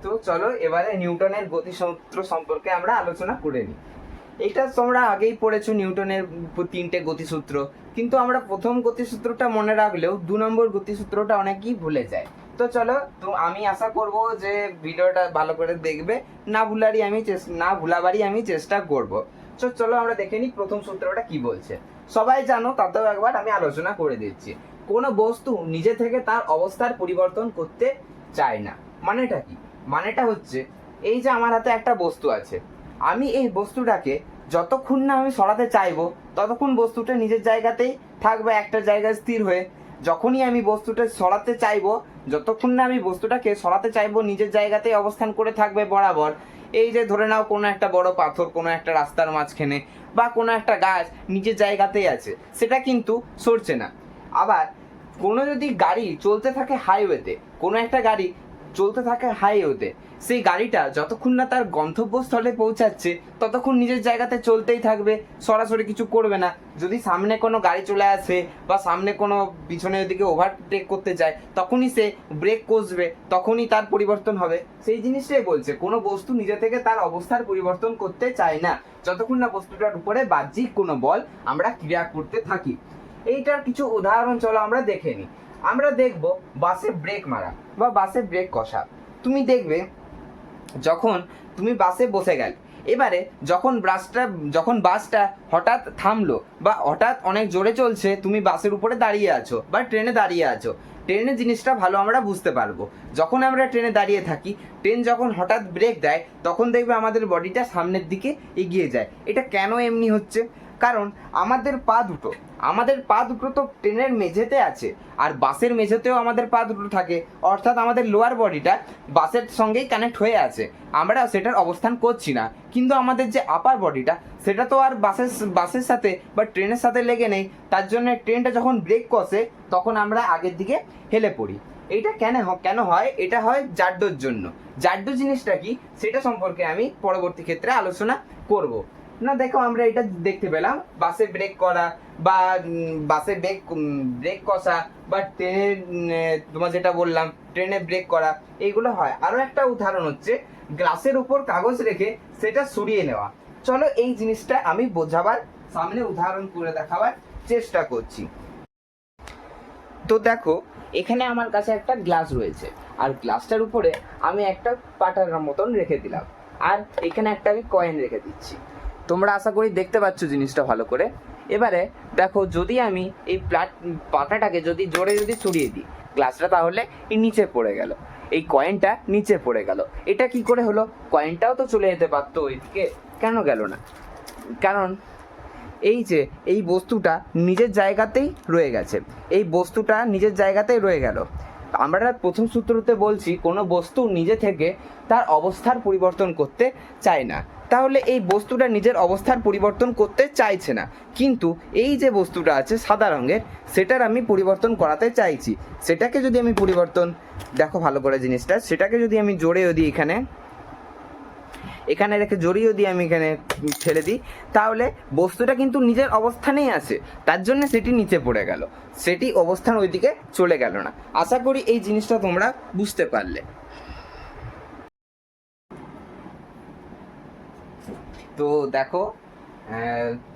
তো চলো এবারে নিউটনের গতিসূত্র সম্পর্কে আমরা আলোচনা করে নিই। এটা তোমরা আগেই পড়েছো, নিউটনের 3টে গতিসূত্র, কিন্তু আমরা প্রথম গতিসূত্রটা মনে রাখলেও 2 নম্বর গতিসূত্রটা অনেকেই ভুলে যায়। তো চলো, তো আমি আশা করব যে ভিডিওটা ভালো করে দেখবে, না ভুলাবারই আমি চেষ্টা করব। তো চলো আমরা দেখে নিই প্রথম সূত্রটা কি বলছে। সবাই জানো, তাতেও একবার আমি আলোচনা করে দিচ্ছি। কোনো বস্তু নিজে থেকে তার অবস্থার পরিবর্তন করতে চায় না। মানেটা কি? মানেটা হচ্ছে, এই যে আমার হাতে একটা বস্তু আছে, আমি এই বস্তুটাকে যতক্ষণ না আমি সরাতে চাইবো ততক্ষণ বস্তুটা নিজের জায়গাতেই থাকবে, একটা জায়গায় স্থির হয়ে। যখনই আমি বস্তুটা সরাতে চাইবো, যতক্ষণ না আমি বস্তুটাকে সরাতে চাইবো নিজের জায়গাতেই অবস্থান করে থাকবে বরাবর। এই যে ধরে নাও কোনো একটা বড় পাথর কোনো একটা রাস্তার মাঝখানে, বা কোনো একটা গাছ নিজের জায়গাতেই আছে, সেটা কিন্তু সরছে না। আবার কোনো যদি গাড়ি চলতে থাকে হাইওয়েতে, কোনো একটা গাড়ি চলতে থাকে হাইওয়েতে, সেই গাড়িটা যতক্ষণ না তার গন্তব্যস্থলে পৌঁছাচ্ছে ততক্ষণ নিজের জায়গাতে চলতেই থাকবে, সরাসরি কিছু করবে না। যদি সামনে কোনো গাড়ি চলে আসে বা সামনে কোনো পিছনের দিকে ওভারটেক করতে যায়, তখনই সে ব্রেক কষবে, তখনই তার পরিবর্তন হবে। সেই জিনিসটাই বলছে, কোনো বস্তু নিজে থেকে তার অবস্থার পরিবর্তন করতে চায় না যতক্ষণ না বস্তুটার উপরে বাহ্যিক কোনো বল আমরা ক্রিয়া করতে থাকি। এইটার কিছু উদাহরণ চলো আমরা দেখে নিই। আমরা দেখব বাসে ব্রেক মারা বা বাসে ব্রেক কষা। তুমি দেখবে যখন তুমি বাসে বসে গেলে, এবারে যখন বাসটা হঠাৎ থামলো বা হঠাৎ অনেক জোরে চলছে, তুমি বাসের উপরে দাঁড়িয়ে আছো বা ট্রেনে দাঁড়িয়ে আছো, ট্রেনের জিনিসটা ভালো আমরা বুঝতে পারবো। যখন আমরা ট্রেনে দাঁড়িয়ে থাকি, ট্রেন যখন হঠাৎ ব্রেক দেয়, তখন দেখবে আমাদের বডিটা সামনের দিকে এগিয়ে যায়। এটা কেন এমনি হচ্ছে? কারণ আমাদের পা দুটো তো ট্রেনের মেঝেতে আছে, আর বাসের মেঝেতেও আমাদের পা দুটো থাকে, অর্থাৎ আমাদের লোয়ার বডিটা বাসের সঙ্গেই কানেক্ট হয়ে আছে, আমরা সেটার অবস্থান করছি না। কিন্তু আমাদের যে আপার বডিটা, সেটা তো আর বাসের সাথে বা ট্রেনের সাথে লেগে নেই। তার জন্য ট্রেনটা যখন ব্রেক কষে তখন আমরা আগের দিকে হেলে পড়ি। এইটা কেন হয়? এটা হয় জাড্যর জন্য। জাড্য জিনিসটা কি সেটা সম্পর্কে আমি পরবর্তী ক্ষেত্রে আলোচনা করব। না দেখো, আমরা এটা দেখতে পেলাম, বাসে ব্রেক করা বা বাসে ব্রেক কষা বা ট্রেনে তোমার যেটা বললাম ট্রেনে ব্রেক করা, এইগুলো হয়। আরো একটা উদাহরণ হচ্ছে গ্লাসের উপর কাগজ রেখে সেটা সরিয়ে নেওয়া। চলো এই জিনিসটা আমি বোঝাবার সামনে উদাহরণ করে দেখাবার চেষ্টা করছি। তো দেখো, এখানে আমার কাছে একটা গ্লাস রয়েছে, আর গ্লাসটার উপরে আমি একটা পাটার মতন রেখে দিলাম, আর এখানে একটা আমি কয়েন রেখে দিচ্ছি। তোমরা আশা করি দেখতে পাচ্ছ জিনিসটা ভালো করে। এবারে দেখো, যদি আমি এই পাটাটাকে জোরে সরিয়ে দিই, গ্লাসটা তাহলে নিচে পড়ে গেল, এই কয়েনটা নিচে পড়ে গেল। এটা কি করে হলো? কয়েনটাও তো চলে যেতে পারতো ওইদিকে, কেন গেল না? কারণ এই যে এই বস্তুটা নিজের জায়গাতেই রয়ে গেছে, এই বস্তুটা নিজের জায়গাতেই রয়ে গেল। আমরা প্রথম সূত্রতে বলছি কোনো বস্তু নিজে থেকে তার অবস্থার পরিবর্তন করতে চায় না। তাহলে এই বস্তুটা নিজের অবস্থার পরিবর্তন করতে চাইছে না, কিন্তু এই যে বস্তুটা আছে সাদা রঙের, সেটার আমি পরিবর্তন করাতে চাইছি। সেটাকে যদি আমি দেখো ভালো করে জিনিসটা, সেটাকে যদি আমি জোরেও দিই, এখানে রেখে জড়িয়ে দিয়ে আমি এখানে ঠেলে দিই, তাহলে বস্তুটা কিন্তু নিজের অবস্থানেই আছে, তার জন্য সেটি নিচে পড়ে গেল, সেটি অবস্থান ওইদিকে চলে গেল না। আশা করি এই জিনিসটা তোমরা বুঝতে পারলে। তো দেখো,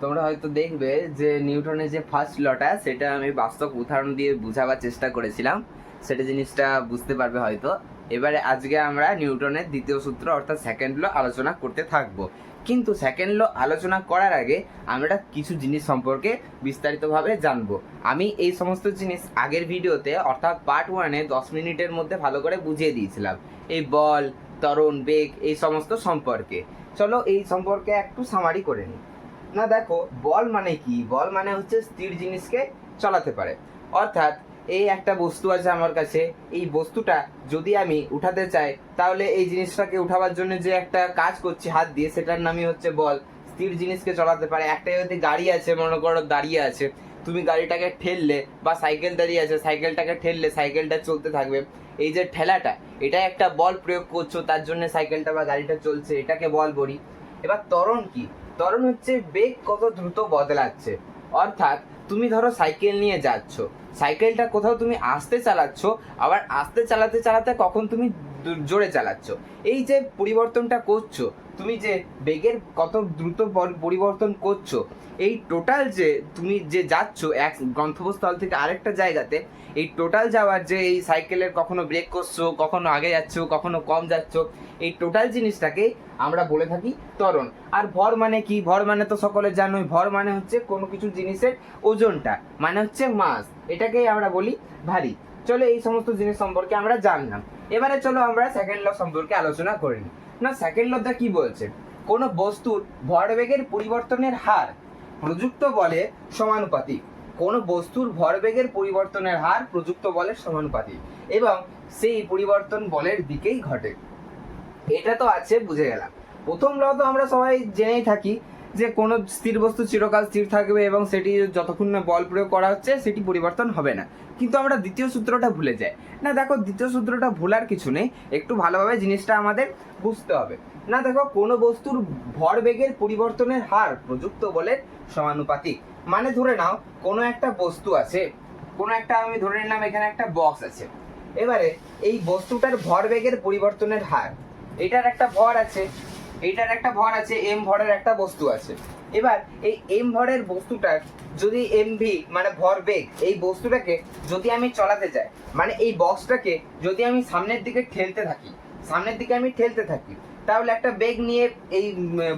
তোমরা হয়তো দেখবে যে নিউটনের যে ফার্স্ট লটা, সেটা আমি বাস্তব উদাহরণ দিয়ে বোঝাবার চেষ্টা করেছিলাম, সেটা জিনিসটা বুঝতে পারবে হয়তো। এবারে আজকে আমরা নিউটনের দ্বিতীয় সূত্র অর্থাৎ সেকেন্ড ল আলোচনা করতে থাকবো। কিন্তু সেকেন্ড ল আলোচনা করার আগে আমরা কিছু জিনিস সম্পর্কে বিস্তারিতভাবে জানবো। আমি এই সমস্ত জিনিস আগের ভিডিওতে অর্থাৎ পার্ট 1-এ 10 মিনিটের মধ্যে ভালো করে বুঝিয়ে দিয়েছিলাম, এই বল, ত্বরণ, বেগ, এই সমস্ত সম্পর্কে। চলো এই সম্পর্কে একটু সামারি করে নিই। না দেখো, বল মানে কি? বল মানে হচ্ছে স্থির জিনিসকে চালাতে পারে। অর্থাৎ এই একটা বস্তু আছে আমার কাছে, এই বস্তুটা যদি আমি উঠাতে চাই, তাহলে এই জিনিসটাকে উঠাবার জন্য যে একটা কাজ করছি হাত দিয়ে, সেটার নামই হচ্ছে বল। স্থির জিনিসকে চালাতে পারে। একটা যদি গাড়ি আছে, মনে করো দাঁড়িয়ে আছে, তুমি গাড়িটাকে ঠেললে, বা সাইকেল দাঁড়িয়ে আছে, সাইকেলটাকে ঠেললে সাইকেলটা চলতে থাকবে। এই যে ঠেলাটা, এটা একটা বল প্রয়োগ করছো, তার জন্য সাইকেলটা বা গাড়িটা চলছে, এটাকে বল বলি। এবার ত্বরণ কি? ত্বরণ হচ্ছে বেগ কত দ্রুত বদলাচ্ছে। অর্থাৎ তুমি ধরো সাইকেল নিয়ে যাচ্ছ, সাইকেলটা কোথাও তুমি আস্তে চালাচ্ছ, আবার আস্তে চালাতে চালাতে কখন তুমি জোরে চালাচ্ছ। এই যে পরিবর্তনটা করছো, তুমি যে বেগের কত দ্রুত পরিবর্তন করছো, এই টোটাল যে তুমি যে যাচ্ছ এক গন্তব্যস্থল থেকে আরেকটা জায়গাতে, এই টোটাল যাওয়ার যে এই সাইকেলের কখনো ব্রেক করছো, কখনো আগে যাচ্ছ, কখনো কম যাচ্ছ, এই টোটাল জিনিসটাকে আমরা বলে থাকি ত্বরণ। আর ভর মানে কি? ভর মানে তো সকলে জানোই, ভর মানে হচ্ছে কোনো কিছু জিনিসের ওজনটা, মানে হচ্ছে মাস, এটাকেই আমরা বলি ভারী। চলো এই সমস্ত জিনিস সম্পর্কে আমরা জানলাম। এবারে চলো আমরা সেকেন্ড ল সম্পর্কে আলোচনা করে নিই। না, সেকেন্ড লটা কি বলছে? কোনো বস্তুর ভরবেগের পরিবর্তনের হার প্রযুক্ত বলের সমানুপাতিক। কোনো বস্তুর ভরবেগের পরিবর্তনের হার প্রযুক্ত বলের সমানুপাতিক এবং সেই পরিবর্তন বলের দিকেই ঘটে। এটা তো আছে, বুঝে গেলাম। প্রথম ল তো আমরা সবাই জেনেই থাকি যে কোনো স্থির বস্তু চিরকাল স্থির থাকবে এবং সেটি যতক্ষণ না বল প্রয়োগ করা হচ্ছে সেটি পরিবর্তন হবে না। কিন্তু আমরা দ্বিতীয় সূত্রটা ভুলে যাই। না দেখো, দ্বিতীয় সূত্রটা ভুলার কিছু নেই, একটু ভালোভাবে জিনিসটা আমাদের বুঝতে হবে। না দেখো, কোনো বস্তুর ভরবেগের পরিবর্তনের হার প্রযুক্ত বলের সমানুপাতিক। মানে ধরে নাও কোনো একটা বস্তু আছে, কোনো একটা, আমি ধরে নিলাম এখানে একটা বক্স আছে। এবারে এই বস্তুটার ভরবেগের পরিবর্তনের হার, এটার একটা ভর আছে, এইটার একটা ভর আছে, এম ভরের একটা বস্তু আছে। এবার এই এম ভরের বস্তুটার যদি এমভি মানে ভরবেগ, এই বস্তুটাকে যদি আমি চলাতে চাই, মানে এই বক্সটাকে যদি আমি সামনের দিকে ঠেলতে থাকি, তাহলে একটা বেগ নিয়ে এই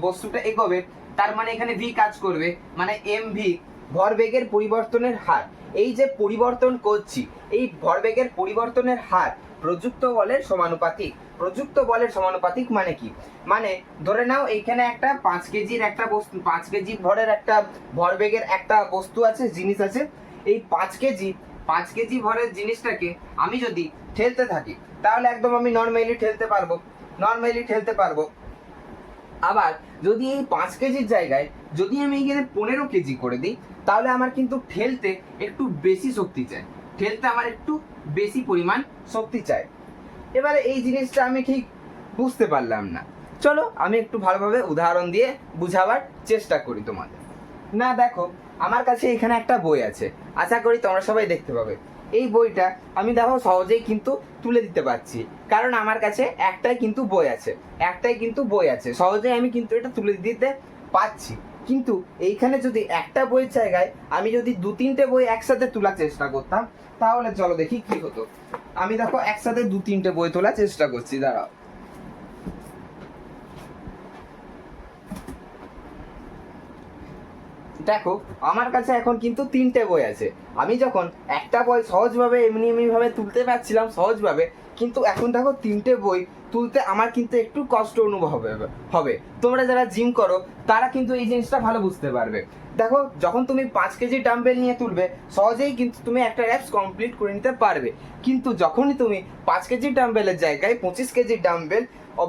বস্তুটা এগোবে, তার মানে এখানে ভি কাজ করবে, মানে এমভি ভরবেগের পরিবর্তনের হার। এই যে পরিবর্তন করছি, এই ভরবেগের পরিবর্তনের হার প্রযুক্ত বলের সমানুপাতিক। প্রযুক্ত বলের সমানুপাতিক মানে কি? মানে ধরে নাও এইখানে একটা 5 কেজির একটা বস্তু, 5 কেজি ভরের একটা ভরবেগের একটা বস্তু আছে, জিনিস আছে। এই 5 কেজি ভরের জিনিসটাকে আমি যদি ঠেলতে থাকি, তাহলে একদম আমি নর্মালি ঠেলতে পারবো। আবার যদি এই 5 কেজির জায়গায় যদি আমি এখানে 15 কেজি করে দিই, তাহলে আমার কিন্তু ঠেলতে একটু বেশি শক্তি চাই, আমার একটু বেশি পরিমাণ শক্তি চাই। এবারে এই জিনিসটা আমি ঠিক বুঝতে পারলাম না, চলো আমি একটু ভালোভাবে উদাহরণ দিয়ে বুঝাবার চেষ্টা করি তোমাদের। না দেখো, আমার কাছে এখানে একটা বই আছে, আশা করি তোমরা সবাই দেখতে পাবে। এই বইটা আমি দেখো সহজেই কিন্তু তুলে দিতে পারছি, কারণ আমার কাছে একটাই কিন্তু বই আছে, সহজেই আমি কিন্তু এটা তুলে দিতে পারছি। কিন্তু এইখানে যদি একটা বইয়ের জায়গায় আমি যদি 2-3টে বই একসাথে তোলার চেষ্টা করতাম, তাহলে চলো দেখি কি হতো। আমি দেখো একসাথে 2-3টে বই তোলার চেষ্টা করছি, দাঁড়াও। দেখো আমার কাছে এখন কিন্তু 3টে বই আছে। আমি যখন একটা বই সহজভাবে এমনি ভাবে তুলতে পারছিলাম সহজভাবে, কিন্তু এখন দেখো 3টে বই তুলতে আমার কিন্তু একটু কষ্ট অনুভব হবে। তোমরা যারা জিম করো তারা কিন্তু এই জিনিসটা ভালো বুঝতে পারবে। দেখো যখন তুমি 5 কেজি ডাম্বেল নিয়ে তুলবে, সহজেই কিন্তু তুমি একটা র্যাপস কমপ্লিট করে নিতে পারবে। কিন্তু যখনই তুমি 5 কেজি ডাম্বেলের জায়গায় 25 কেজি ডাম্বেল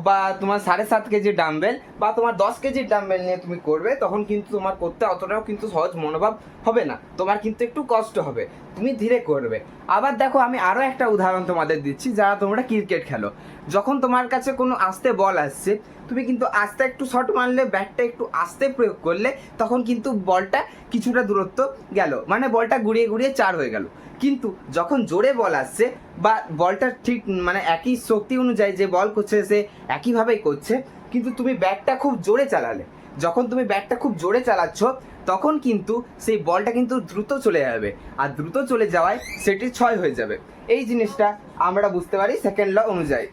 বা তোমার 7.5 কেজি ডাম্বেল বা তোমার 10 কেজির ডাম্বেল নিয়ে তুমি করবে, তখন কিন্তু তোমার করতে অতটাও কিন্তু সহজ মনোভাব হবে না, তোমার কিন্তু একটু কষ্ট হবে, তুমি ধীরে করবে। আবার দেখো আমি আরও একটা উদাহরণ তোমাদের দিচ্ছি, যারা তোমরা ক্রিকেট খেলো, যখন তোমার কাছে কোনো আস্তে বল আসছে, তুমি কিন্তু আস্তে একটু শট মারলে, ব্যাটটা একটু আস্তে প্রয়োগ করলে, তখন কিন্তু বলটা কিছুটা দূরত্ব গেল, মানে বলটা ঘুরিয়ে 4 হয়ে গেল। কিন্তু যখন জোরে বল আসছে বা বলটা ঠিক মানে একই শক্তি অনুযায়ী যে বল করছে সে একইভাবেই করছে, কিন্তু তুমি ব্যাটটা খুব জোরে চালালে, যখন তুমি ব্যাটটা খুব জোরে চালাচ্ছ, তখন কিন্তু সেই বলটা কিন্তু দ্রুত চলে যাবে, আর দ্রুত চলে যাওয়ায় সেটি 6 হয়ে যাবে। এই জিনিসটা আমরা বুঝতে পারি সেকেন্ড ল অনুযায়ী।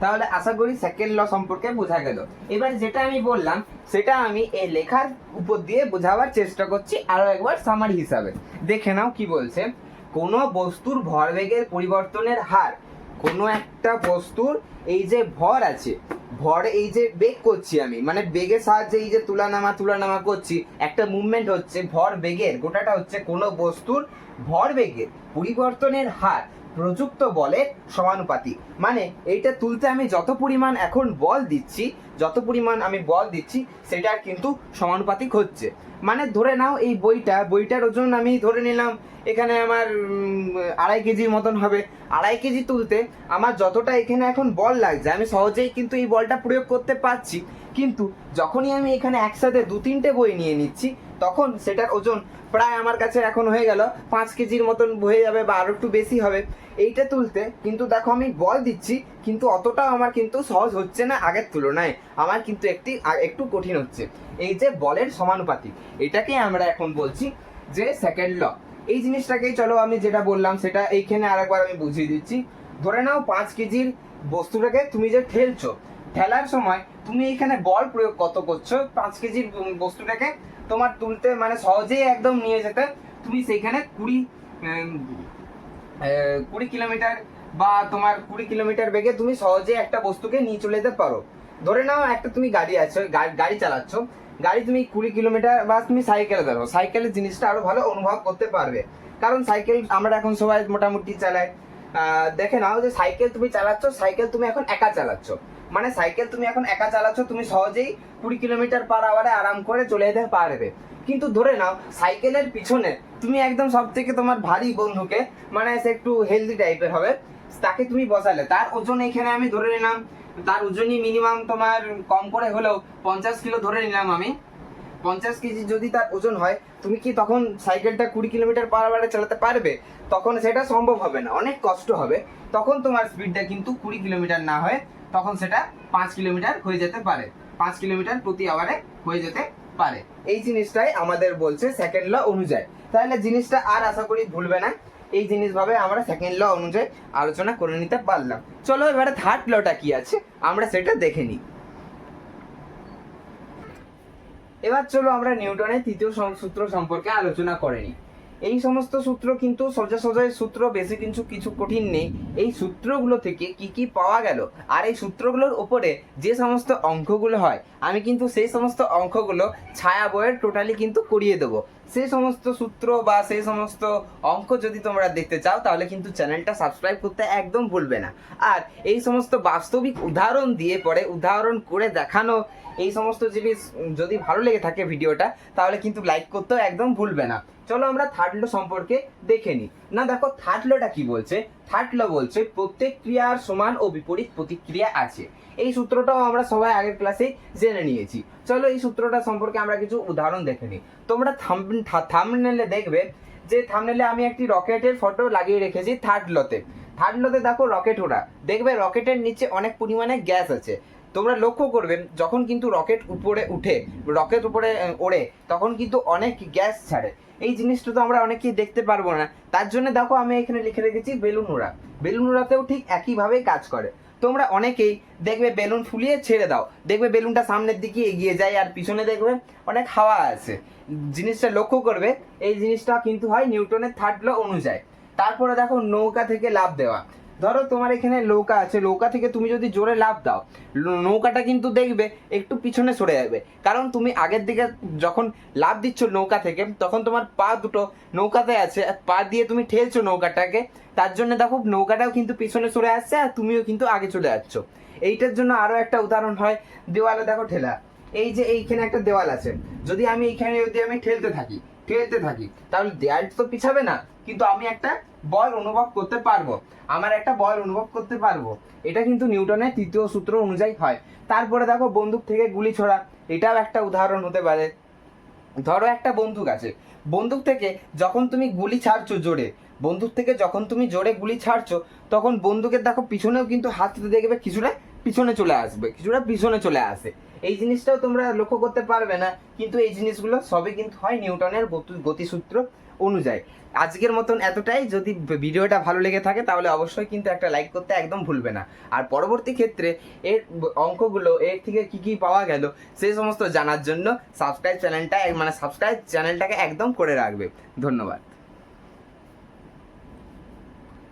তাহলে আশা করি সেকেন্ড ল সম্পর্কে বোঝা গেল। এবার যেটা আমি বললাম সেটা আমি এই লেখার উপর দিয়ে বোঝাবার চেষ্টা করছি আরো একবার সামারি হিসাবে। দেখে নাও কি বলছে। কোনো বস্তুর ভরবেগের পরিবর্তনের হার, কোনো একটা বস্তুর এই যে ভর আছে, ভর এই যে বেগ করছি আমি, মানে বেগের সাহায্যে এই যে তুলানামা করছি, একটা মুভমেন্ট হচ্ছে, ভর বেগের গোটাটা হচ্ছে কোনো বস্তুর ভরবেগের পরিবর্তনের হার প্রযুক্ত বলের সমানুপাতিক। মানে এইটা তুলতে আমি যত পরিমাণ এখন বল দিচ্ছি সেটার কিন্তু সমানুপাতিক হচ্ছে। মানে ধরে নাও এই বইটার ওজন আমি ধরে নিলাম এখানে আমার 2.5 কেজির মতন হবে। 2.5 কেজি তুলতে আমার যতটা এখানে এখন বল লাগছে, আমি সহজেই কিন্তু এই বলটা প্রয়োগ করতে পারছি। কিন্তু যখনই আমি এখানে একসাথে 2-3টে বই নিয়ে নিচ্ছি, তখন সেটার ওজন প্রায় আমার কাছে এখন হয়ে গেল 5 কেজির মতন হয়ে যাবে বা আরো একটু বেশি হবে এইটা তুলতে। কিন্তু দেখো আমি বল দিচ্ছি, কিন্তু অতটাও আমার কিন্তু সহজ হচ্ছে না আগের তুলনায়, আমার কিন্তু একটু কঠিন হচ্ছে। এই যে বলের সমানুপাতিক, এটাকে আমরা এখন বলছি যে সেকেন্ড ল। এই জিনিসটাকেই চলো আমি যেটা বললাম সেটা এইখানে আরেকবার আমি বুঝিয়ে দিচ্ছি। ধরে নাও 5 কেজির বস্তুটাকে তুমি যে ঠেলছো, ঠেলার সময় তুমি এখানে বল প্রয়োগ কত করছো 5 কেজির বস্তুটাকে তোমার তুলতে মানে সহজেই একদম নিয়ে যেতে তুমি সেখানে 20 কিলোমিটার বা তোমার 20 কিলোমিটার বেগে তুমি সহজে একটা বস্তুকে নিয়ে চলে যেতে পারো। ধরে নাও একটা তুমি গাড়ি আছে, গাড়ি চালাচ্ছ, গাড়ি তুমি 20 কিলোমিটার, বা তুমি সাইকেলে ধরো, সাইকেলের জিনিসটা আরো ভালো অনুভব করতে পারবে। কারণ সাইকেল আমরা এখন সবাই মোটামুটি চালাই। দেখে নাও যে সাইকেল তুমি চালাচ্ছ, সাইকেল তুমি এখন একা চালাচ্ছ, মানে সাইকেল তুমি এখন একা চালাচ্ছ, তুমি সহজেই 20 কিলোমিটার পার আওয়ারে আরাম করে চলে যেতে পারবে। কিন্তু ধরে নাও সাইকেলের পিছনে তুমি একদম সব থেকে তোমার ভারী বন্ধুকে, মানে সে একটু হেলদি টাইপের হবে, তাকে তুমি বসালে, তার ওজন এখানে আমি ধরে নিলাম, তার ওজনই মিনিমাম তোমার কম করে হলেও 50 কিলো ধরে নিলাম আমি। 50 কেজি যদি তার ওজন হয়, তুমি কি তখন সাইকেলটা 20 কিলোমিটার পার আওয়ারে চালাতে পারবে? তখন সেটা সম্ভব হবে না, অনেক কষ্ট হবে। তখন তোমার স্পিডটা কিন্তু 20 কিলোমিটার না হয়, তখন সেটা 5 কিলোমিটার হয়ে যেতে পারে, 5 কিলোমিটার প্রতি আওয়ারে হয়ে যেতে পারে। এই জিনিসটাই আমাদের বলছে সেকেন্ড ল অনুযায়ী। তাহলে জিনিসটা আর আশা করি ভুলবে না। এই জিনিসভাবে আমরা সেকেন্ড ল অনুযায়ী আলোচনা করে নিতে পারলাম। চলো এবারে থার্ড লটা কি আছে আমরা সেটা দেখে নিই। এবার চলো আমরা নিউটনের তৃতীয় সূত্র সম্পর্কে আলোচনা করে নিই। এই সমস্ত সূত্র কিন্তু সোজা সোজা সূত্র, বেশি কিছু কঠিন নেই। এই সূত্রগুলো থেকে কি কি পাওয়া গেল, আর এই সূত্রগুলোর উপরে যে সমস্ত অঙ্কগুলো হয়, আমি কিন্তু সেই সমস্ত অঙ্কগুলো ছায়া বইয়ের টোটালি কিন্তু করিয়ে দেবো। সেই সমস্ত সূত্র বা সেই সমস্ত অঙ্ক যদি তোমরা দেখতে চাও, তাহলে কিন্তু চ্যানেলটা সাবস্ক্রাইব করতে একদম ভুলবে না। আর এই সমস্ত বাস্তবিক উদাহরণ দিয়ে পরে উদাহরণ করে দেখানো এই সমস্ত জিনিস যদি ভালো লেগে থাকে ভিডিওটা, তাহলে কিন্তু লাইক করতেও একদম ভুলবে না। চলো আমরা থার্ড ল সম্পর্কে দেখে নিই। না দেখো থার্ড লটা কি বলছে, থার্ড ল বলছে প্রত্যেক ক্রিয়ার সমান ও বিপরীত প্রতিক্রিয়া আছে। এই সূত্রটাও আমরা সবাই আগের ক্লাসে জেনে নিয়েছি। চলো এই সূত্রটা সম্পর্কে আমরা কিছু উদাহরণ দেখে নিই। তোমরা থাম্বনেলে দেখবে যে থাম্বনেলে আমি একটি রকেটের ফটো লাগিয়ে রেখেছি থার্ড লতে। থার্ড লতে দেখো রকেট ওড়া, দেখবে রকেটের নিচে অনেক পরিমাণে গ্যাস আছে। তোমরা লক্ষ্য করবে যখন কিন্তু রকেট উপরে উঠে, রকেট উপরে ওড়ে, তখন কিন্তু অনেক গ্যাস ছাড়ে। এই জিনিসটা তো আমরা অনেকেই দেখতে পারবো না, তার জন্য দেখো আমি এখানে লিখে রেখেছি বেলুন ওড়া। বেলুন ওড়াতেও ঠিক একইভাবেই কাজ করে। তোমরা অনেকেই দেখবে বেলুন ফুলিয়ে ছেড়ে দাও, দেখবে বেলুনটা সামনের দিকে এগিয়ে যায় আর পিছনে দেখবে অনেক হাওয়া আছে। জিনিসটা লক্ষ্য করবে, এই জিনিসটা কিন্তু হয় নিউটনের থার্ড ল অনুযায়ী। তারপরে দেখো নৌকা থেকে লাফ দেওয়া। ধরো তোমার এখানে নৌকা আছে, নৌকা থেকে তুমি যদি জোরে লাফ দাও, নৌকাটা কিন্তু দেখবে একটু পিছনে সরে যাবে, কারণ তুমি আগের দিকে যখন লাফ দিচ্ছ নৌকা থেকে, তখন তোমার পা দুটো নৌকাতে আছে, পা দিয়ে তুমি ঠেলছো নৌকাটাকে, তার জন্য দেখো নৌকাটাও কিন্তু পিছনে সরে আসছে আর তুমিও কিন্তু আগে চলে যাচ্ছ। এইটার জন্য আরো একটা উদাহরণ হয় দেওয়ালে দেখো ঠেলা। এই যে এইখানে একটা দেওয়াল আছে, যদি আমি এইখানে যদি আমি ঠেলতে থাকি তাহলে দেয়াল তো পিছাবে না, কিন্তু আমি একটা বল অনুভব করতে পারবো, আমার একটা বল অনুভব করতে পারবো। এটা কিন্তু নিউটনের তৃতীয় সূত্র অনুযায়ী হয়। তারপরে দেখো বন্দুক থেকে গুলি ছোড়া, এটাও একটা উদাহরণ হতে পারে। ধরো একটা বন্দুক আছে, বন্দুক থেকে যখন তুমি গুলি ছাড়ছো জোরে, বন্দুক থেকে যখন তুমি জোরে গুলি ছাড়ছো, তখন বন্দুকের দেখো পিছনেও কিন্তু হাতটা দেখবে কিছুটা পিছনে চলে আসবে, কিছুটা পিছনে চলে আসে। এই জিনিসটাও তোমরা লক্ষ্য করতে পারবে না, কিন্তু এই জিনিসগুলো সবই কিন্তু হয় নিউটনের গতিসূত্র অনুযায়ী। আজকের মতন এতটাই। যদি ভিডিওটা ভালো লেগে থাকে তাহলে অবশ্যই কিন্তু একটা লাইক করতে একদম ভুলবে না। আর পরবর্তী ক্ষেত্রে এর অঙ্কগুলো এর থেকে কি কি পাওয়া গেল সেই সমস্ত জানার জন্য সাবস্ক্রাইব চ্যানেলটাকে একদম করে রাখবে। ধন্যবাদ।